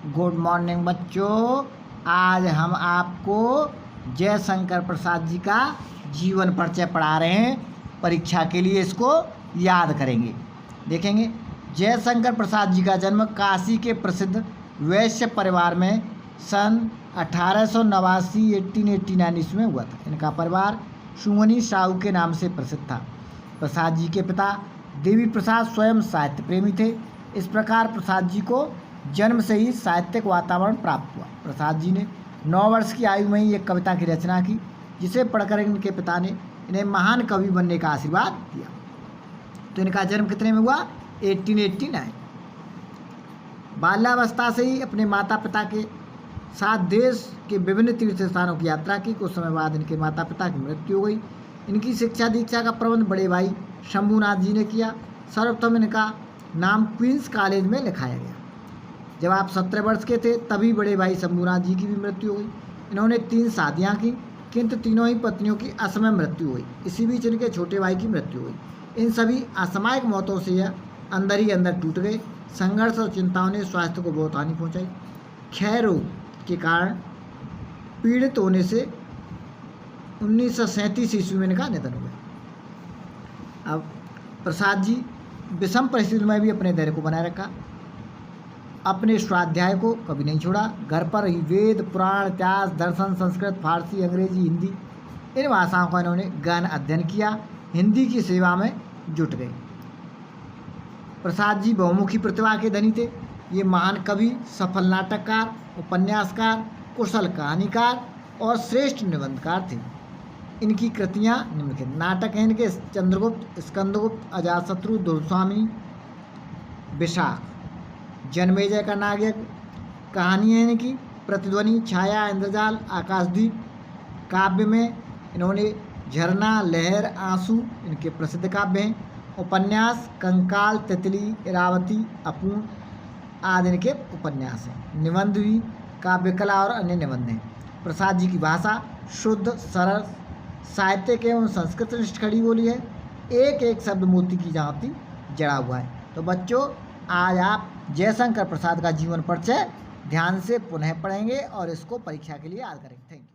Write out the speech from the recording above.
Good morning बच्चों। आज हम आपको जयशंकर प्रसाद जी का जीवन परिचय पढ़ा रहे हैं। परीक्षा के लिए इसको याद करेंगे। देखेंगे, जयशंकर प्रसाद जी का जन्म काशी के प्रसिद्ध वैश्य परिवार में सन 1889 ईस्वी में हुआ था। इनका परिवार सुमनी साहू के नाम से प्रसिद्ध था। प्रसाद जी के पिता देवी प्रसाद स्वयं साहित्य प्रेमी थे। इस प्रकार प्रसाद जी को जन्म से ही साहित्यिक वातावरण प्राप्त हुआ। प्रसाद जी ने 9 वर्ष की आयु में ही एक कविता की रचना की, जिसे पढ़कर इनके पिता ने इन्हें महान कवि बनने का आशीर्वाद दिया। तो इनका जन्म कितने में हुआ? 1889। बाल्यावस्था से ही अपने माता पिता के साथ देश के विभिन्न तीर्थ स्थानों की यात्रा की। कुछ समय बाद इनके माता पिता की मृत्यु हो गई। इनकी शिक्षा दीक्षा का प्रबंध बड़े भाई शंभूनाथ जी ने किया। सर्वप्रथम इनका नाम क्वींस कॉलेज में लिखाया गया। जब आप 17 वर्ष के थे तभी बड़े भाई शंभूनाथ जी की भी मृत्यु हो गई। इन्होंने 3 शादियां की, किंतु तीनों ही पत्नियों की असमय मृत्यु हुई। इसी बीच इनके छोटे भाई की मृत्यु हुई। इन सभी असामयिक मौतों से यह अंदर ही अंदर टूट गए। संघर्ष और चिंताओं ने स्वास्थ्य को बहुत हानि पहुँचाई। क्षय रोग के कारण पीड़ित होने से 1937 ईस्वी में इनका निधन हो गया। अब प्रसाद जी विषम परिस्थितियों में भी अपने धैर्य को बनाए रखा। अपने स्वाध्याय को कभी नहीं छोड़ा। घर पर ही वेद, पुराण, इतिहास, दर्शन, संस्कृत, फारसी, अंग्रेजी, हिंदी इन भाषाओं का इन्होंने गहन अध्ययन किया। हिंदी की सेवा में जुट गए। प्रसाद जी बहुमुखी प्रतिभा के धनी थे। ये महान कवि, सफल नाटककार, उपन्यासकार, कुशल कहानीकार और श्रेष्ठ निबंधकार थे। इनकी कृतियाँ निम्नलिखित नाटक हैं इनके: चंद्रगुप्त, स्कंदगुप्त, अजातशत्रु, दुर्स्वामी, विशाख, जन्मेजय का नायक। कहानी है इनकी प्रतिध्वनि, छाया, इंद्रजाल, आकाशदीप। काव्य में इन्होंने झरना, लहर, आंसू इनके प्रसिद्ध काव्य हैं। उपन्यास कंकाल, तितली, इरावती, अपूर्ण आदि इनके उपन्यास हैं। निबंध भी काव्य कला और अन्य निबंध हैं। प्रसाद जी की भाषा शुद्ध, सरल, साहित्यिक एवं संस्कृतनिष्ठ खड़ी बोली है। एक एक शब्द मोती की भांति जड़ा हुआ है। तो बच्चों, आज आप जयशंकर प्रसाद का जीवन परिचय ध्यान से पुनः पढ़ेंगे और इसको परीक्षा के लिए याद करेंगे। Thank you.